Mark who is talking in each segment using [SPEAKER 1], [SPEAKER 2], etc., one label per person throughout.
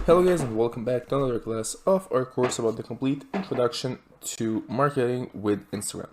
[SPEAKER 1] Hello guys, and welcome back to another class of our course about the complete introduction to marketing with Instagram.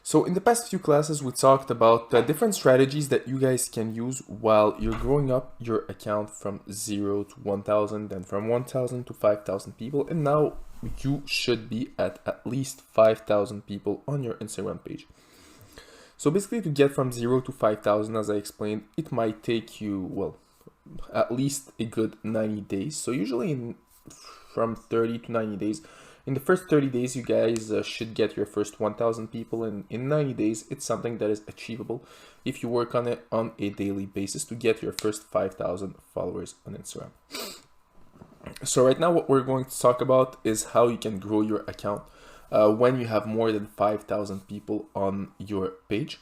[SPEAKER 1] So in the past few classes we talked about different strategies that you guys can use while you're growing up your account from 0 to 1000, then from 1000 to 5000 people, and now you should be at least 5000 people on your Instagram page. So basically, to get from 0 to 5000, as I explained, it might take you, well, at least a good 90 days. So usually from 30 to 90 days. In the first 30 days, you guys should get your first 1000 people, and in 90 days, it's something that is achievable if you work on it on a daily basis to get your first 5000 followers on Instagram. So right now, what we're going to talk about is how you can grow your account when you have more than 5000 people on your page.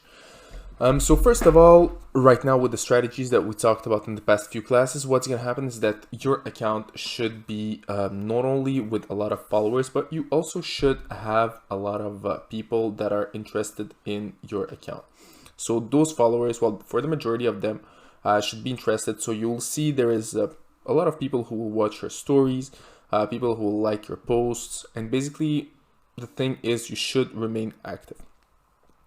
[SPEAKER 1] So first of all, right now with the strategies that we talked about in the past few classes, what's going to happen is that your account should be not only with a lot of followers, but you also should have a lot of people that are interested in your account. So those followers, well, for the majority of them, should be interested. So you'll see there is a lot of people who will watch your stories, people who will like your posts, and basically the thing is you should remain active.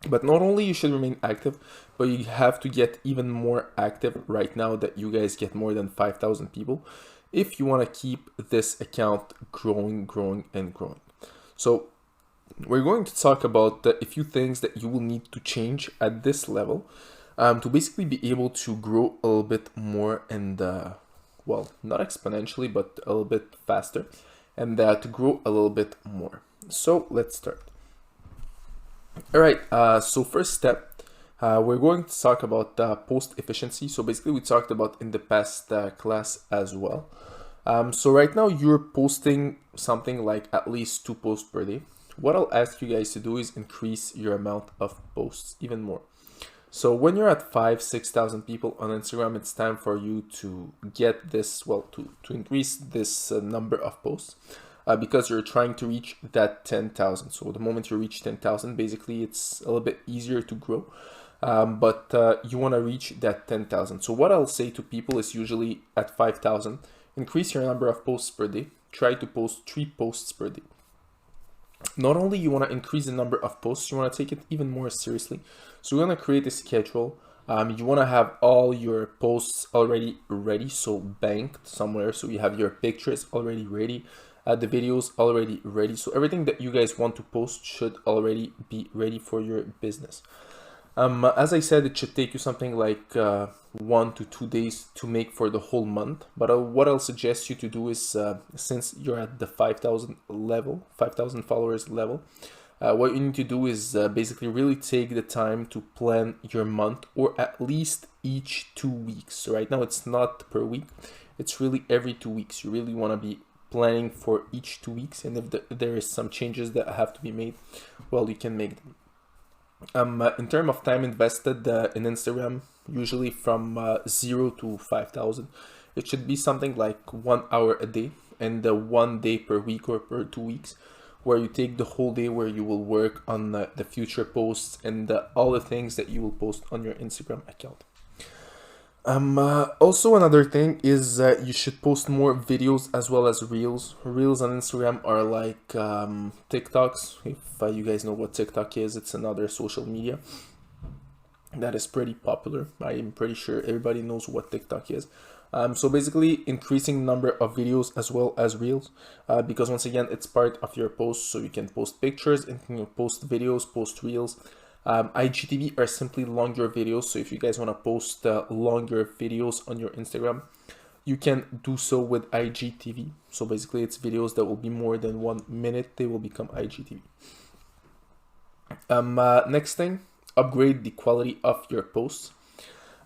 [SPEAKER 1] But not only you should remain active, but you have to get even more active right now that you guys get more than 5000 people if you want to keep this account growing. So we're going to talk about a few things that you will need to change at this level to basically be able to grow a little bit more and, well, not exponentially, but a little bit faster, and to grow a little bit more. So let's start. All right, so first step, we're going to talk about post efficiency. So basically we talked about in the past class as well. So right now you're posting something like at least 2 posts per day. What I'll ask you guys to do is increase your amount of posts even more. So when you're at 5,000-6,000 people on Instagram, it's time for you to get this, well, to increase this number of posts. Because you're trying to reach that 10,000. So the moment you reach 10,000, basically it's a little bit easier to grow, but you want to reach that 10,000. So what I'll say to people is usually at 5,000, increase your number of posts per day. Try to post 3 posts per day. Not only you want to increase the number of posts, you want to take it even more seriously. So you want to create a schedule. You want to have all your posts already ready, so banked somewhere. So you have your pictures already ready. The videos already ready, so everything that you guys want to post should already be ready for your business. As I said, it should take you something like 1 to 2 days to make for the whole month. But what I'll suggest you to do is, since you're at the 5000 level, 5000 followers level, what you need to do is basically really take the time to plan your month, or at least each 2 weeks. So right now it's not per week, it's really every 2 weeks. You really want to be planning for each 2 weeks, and if there is some changes that have to be made, well, you can make them. In terms of time invested in Instagram, usually from 0 to 5000, it should be something like 1 hour a day, and 1 day per week or per 2 weeks, where you take the whole day where you will work on the future posts and all the things that you will post on your Instagram account. Also another thing is you should post more videos as well as reels. Reels on Instagram are like TikToks. If you guys know what TikTok is, it's another social media that is pretty popular. I am pretty sure everybody knows what TikTok is. So basically increasing the number of videos as well as reels, because once again, it's part of your posts. So you can post pictures and you post videos, post reels. IGTV are simply longer videos, so if you guys want to post longer videos on your Instagram, you can do so with IGTV. So basically it's videos that will be more than 1 minute, they will become IGTV. Next thing, upgrade the quality of your posts.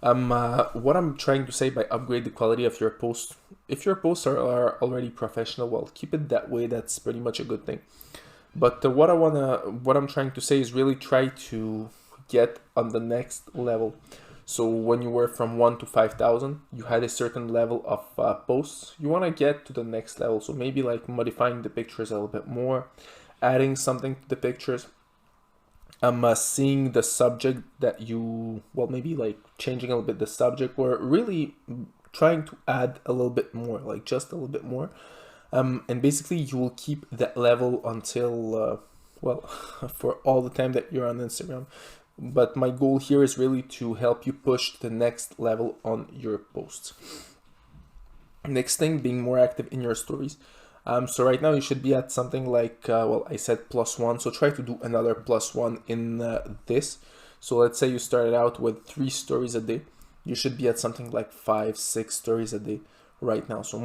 [SPEAKER 1] What I'm trying to say by upgrade the quality of your posts, if your posts are already professional, well, keep it that way, that's pretty much a good thing. But what I'm trying to say is really try to get on the next level. So when you were from 1 to 5000, you had a certain level of posts. You want to get to the next level. So maybe like modifying the pictures a little bit more, adding something to the pictures. Seeing the subject that you, well, maybe like changing a little bit the subject, or really trying to add a little bit more, like just a little bit more. And basically you will keep that level until, well, for all the time that you're on Instagram. But my goal here is really to help you push to the next level on your posts. Next thing, being more active in your stories. So right now you should be at something like, well, I said +1, so try to do another +1 in this. So let's say you started out with 3 stories a day. You should be at something like 5, 6 stories a day right now. So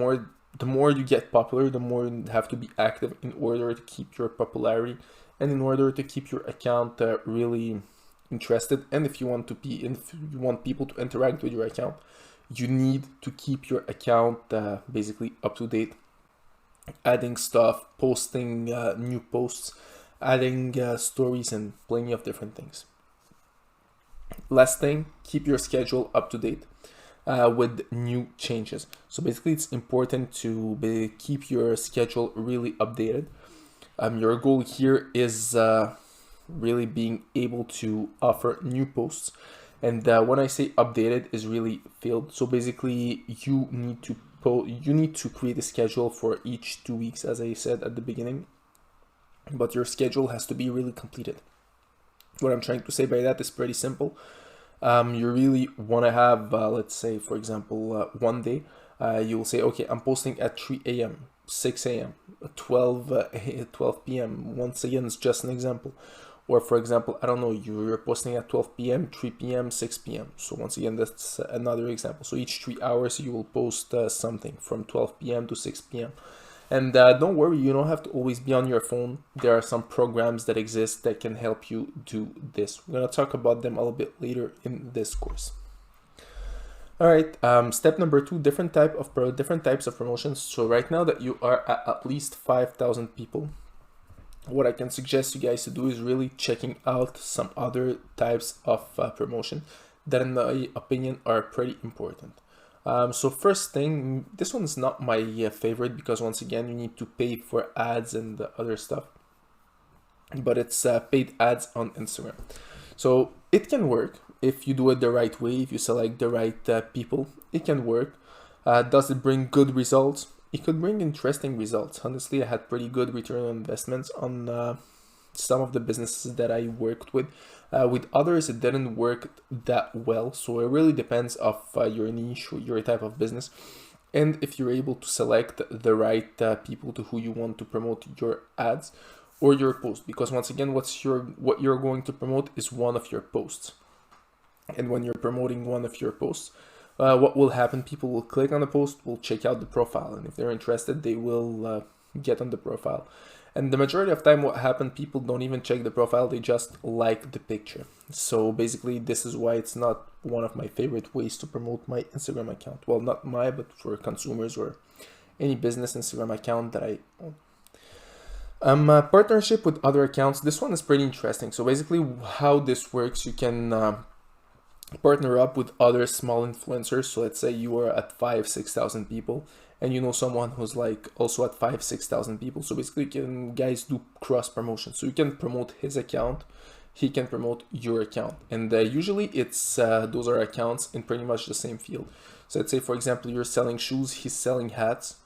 [SPEAKER 1] the more you get popular, the more you have to be active in order to keep your popularity and in order to keep your account really interested. And if you want people to interact with your account, you need to keep your account basically up to date, adding stuff, posting new posts, adding stories, and plenty of different things. Last thing, keep your schedule up to date with new changes. So basically it's important to keep your schedule really updated. Your goal here is really being able to offer new posts. And when I say updated, is really filled. So basically you need to create a schedule for each 2 weeks, as I said at the beginning, but your schedule has to be really completed. What I'm trying to say by that is pretty simple. You really want to have, let's say, for example, one day, you will say, okay, I'm posting at 3 a.m., 6 a.m., 12 p.m. Once again, it's just an example. Or for example, I don't know, you're posting at 12 p.m., 3 p.m., 6 p.m. So once again, that's another example. So each 3 hours, you will post something from 12 p.m. to 6 p.m. And don't worry, you don't have to always be on your phone. There are some programs that exist that can help you do this. We're going to talk about them a little bit later in this course. All right, step number 2, different types of promotions. So right now that you are at least 5,000 people, what I can suggest you guys to do is really checking out some other types of promotion that in my opinion are pretty important. So first thing, this one's not my favorite because once again you need to pay for ads and other stuff, but it's paid ads on Instagram. So it can work if you do it the right way, if you select the right people, it can work. Does it bring good results? It could bring interesting results. Honestly, I had pretty good return on investments on some of the businesses that I worked with. With others, it didn't work that well. So it really depends of your niche, your type of business, and if you're able to select the right people to who you want to promote your ads or your post. Because once again, what you're going to promote is one of your posts. And when you're promoting one of your posts, what will happen? People will click on the post, will check out the profile, and if they're interested, they will get on the profile. And the majority of time what happened, people don't even check the profile, they just like the picture. So basically this is why it's not one of my favorite ways to promote my Instagram account. Well, not my, but for consumers or any business Instagram account that I own. Partnership with other accounts, this one is pretty interesting. So basically how this works, you can partner up with other small influencers. So let's say you are at 5,000-6,000 people and you know someone who's like also at 5,000-6,000 people. So basically you can guys do cross promotion. So you can promote his account, he can promote your account, and usually it's those are accounts in pretty much the same field. So let's say for example you're selling shoes, he's selling hats.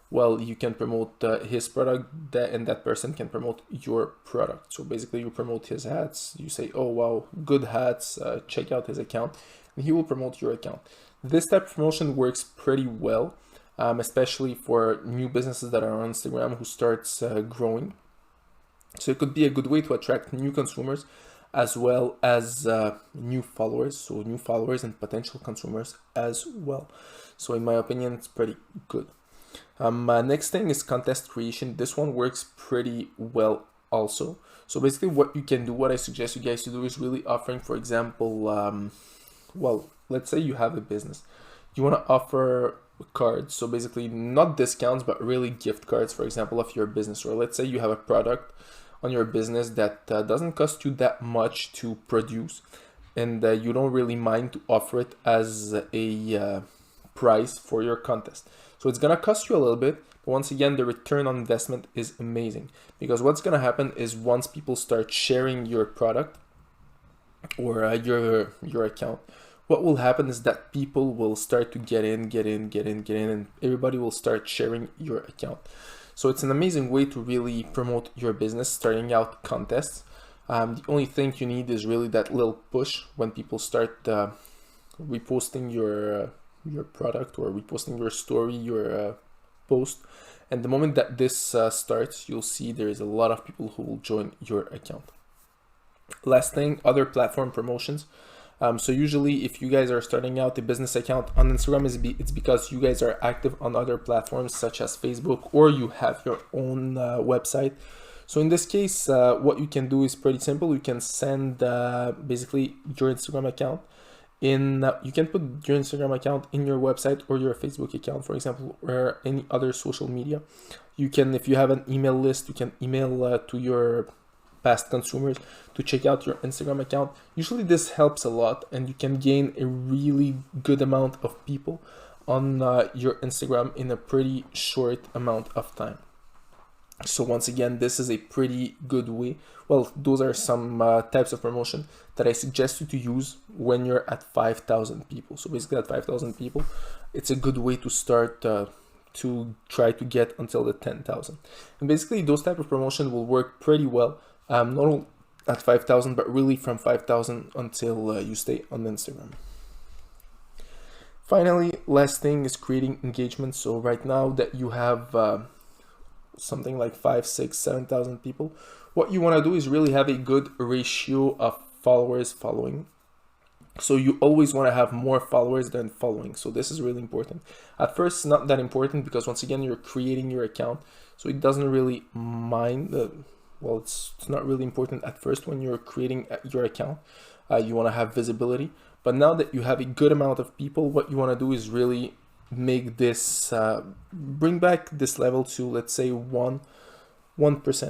[SPEAKER 1] Well, you can promote his product, and that person can promote your product. So basically you promote his hats, you say, oh wow, good hats, check out his account, and he will promote your account. This type of promotion works pretty well, especially for new businesses that are on Instagram who starts growing. So it could be a good way to attract new consumers as well as new followers. So new followers and potential consumers as well. So in my opinion, it's pretty good. Next thing is contest creation. This one works pretty well also. So basically what you can do, what I suggest you guys to do is really offering, for example, well, let's say you have a business. You want to offer cards. So basically not discounts, but really gift cards, for example, of your business. Or let's say you have a product on your business that doesn't cost you that much to produce, and you don't really mind to offer it as a price for your contest. So it's gonna cost you a little bit, but once again, the return on investment is amazing, because what's gonna happen is once people start sharing your product or your account, what will happen is that people will start to get in, and everybody will start sharing your account. So it's an amazing way to really promote your business, starting out contests. The only thing you need is really that little push when people start reposting your product or reposting your story, your post. And the moment that this starts, you'll see there is a lot of people who will join your account. Last thing, other platform promotions. So usually if you guys are starting out a business account on Instagram, it's because you guys are active on other platforms such as Facebook, or you have your own website. So in this case, what you can do is pretty simple. You can send basically your Instagram account in, you can put your Instagram account in your website or your Facebook account, for example, or any other social media. You can, if you have an email list, you can email to your past consumers to check out your Instagram account. Usually this helps a lot, and you can gain a really good amount of people on your Instagram in a pretty short amount of time. So once again, this is a pretty good way. Well, those are some types of promotion that I suggest you to use when you're at 5,000 people. So basically at 5,000 people, it's a good way to start to try to get until the 10,000. And basically those type of promotion will work pretty well. Not only at 5,000, but really from 5,000 until you stay on Instagram. Finally, last thing is creating engagement. So right now that you have something like 5, 6, 7,000 people, what you want to do is really have a good ratio of followers following. So you always want to have more followers than following. So this is really important. At first, it's not that important because once again, you're creating your account. So it doesn't really mind well, it's not really important at first when you're creating your account. You want to have visibility. But now that you have a good amount of people, what you want to do is really make this, bring back this level to, let's say, 1%.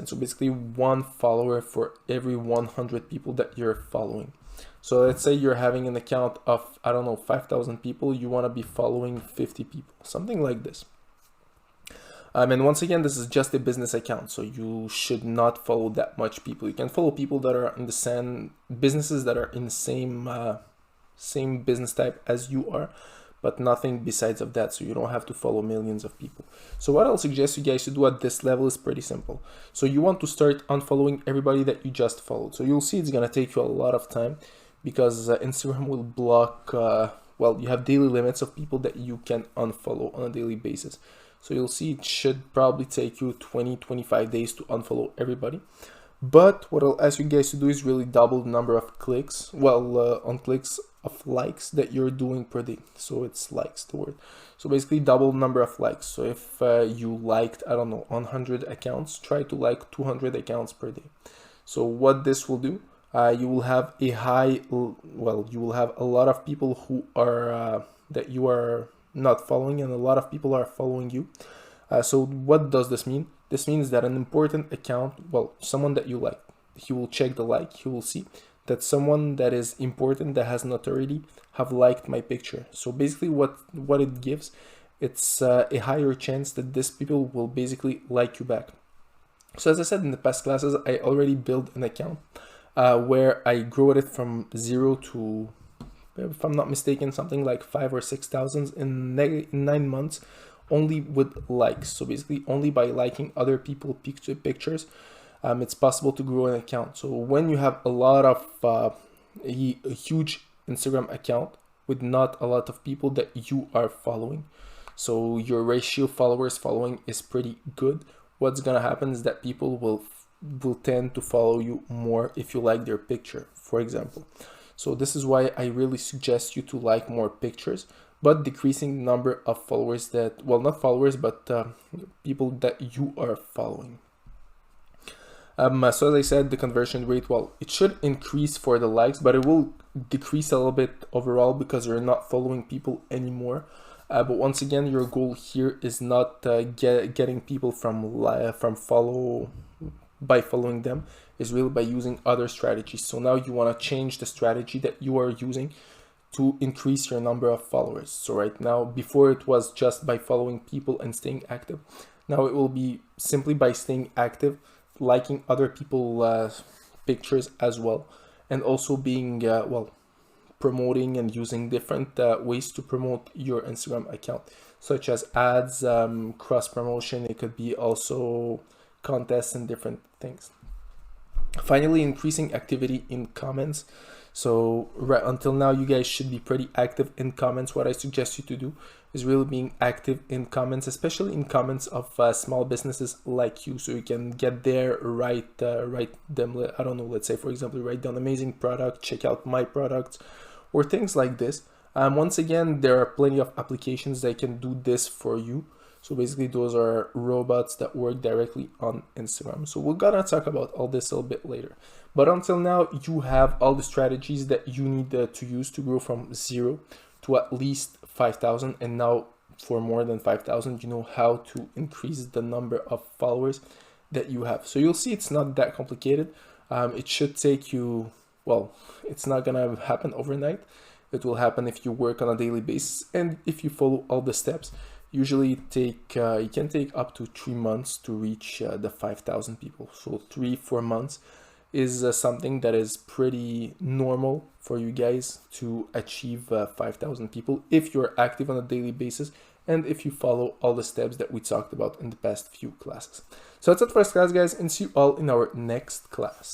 [SPEAKER 1] So basically 1 follower for every 100 people that you're following. So let's say you're having an account of, I don't know, 5,000 people. You want to be following 50 people, something like this. And once again, this is just a business account, so you should not follow that much people. You can follow people that are in the same businesses that are in the same business type as you are, but nothing besides of that. So you don't have to follow millions of people. So what I'll suggest you guys to do at this level is pretty simple. So you want to start unfollowing everybody that you just followed. So you'll see it's gonna take you a lot of time because Instagram will block. Well, you have daily limits of people that you can unfollow on a daily basis. So you'll see it should probably take you 20-25 days to unfollow everybody. But what I'll ask you guys to do is really double the number of clicks, well, on clicks of likes that you're doing per day. So it's likes, the word. So basically double the number of likes. So if you liked, I don't know, 100 accounts, try to like 200 accounts per day. So what this will do, you will have a you will have a lot of people who are, that you are not following, and a lot of people are following you. So what does this mean? This means that an important account, well, someone that you like, he will check the like, he will see that someone that is important, that has notoriety, have liked my picture. So basically what it gives, it's a higher chance that these people will basically like you back. So as I said in the past classes, I already built an account where I grew it from 0 to, if I'm not mistaken, something like 5,000 or 6,000 in 9 months, only with likes. So basically only by liking other people's pictures, it's possible to grow an account. So when you have a lot of a huge Instagram account with not a lot of people that you are following, so your ratio followers following is pretty good, what's gonna happen is that people will tend to follow you more if you like their picture, for example. So this is why I really suggest you to like more pictures, but decreasing the number of followers that, well, not followers, but people that you are following. So as I said, the conversion rate, well, it should increase for the likes, but it will decrease a little bit overall because you're not following people anymore. But once again, your goal here is not getting people by following them, is really by using other strategies. So now you want to change the strategy that you are using to increase your number of followers. So right now, before it was just by following people and staying active. Now it will be simply by staying active, liking other people's pictures as well, and also being promoting and using different ways to promote your Instagram account, such as ads, cross promotion. It could be also contests and different things. Finally, increasing activity in comments. So right until now, you guys should be pretty active in comments. What I suggest you to do is really being active in comments, especially in comments of small businesses like you, so you can get there, write them, I don't know, let's say for example, write down amazing product, check out my products, or things like this. Once again, there are plenty of applications that can do this for you. So basically those are robots that work directly on Instagram. So we're gonna talk about all this a little bit later. But until now, you have all the strategies that you need to use to grow from 0 to at least 5,000. And now for more than 5,000, you know how to increase the number of followers that you have. So you'll see it's not that complicated. It should take you, well, it's not gonna happen overnight. It will happen if you work on a daily basis and if you follow all the steps. Usually it can take up to 3 months to reach the 5,000 people. So 3-4 months is something that is pretty normal for you guys to achieve 5,000 people if you're active on a daily basis and if you follow all the steps that we talked about in the past few classes. So that's it for us class, guys, and see you all in our next class.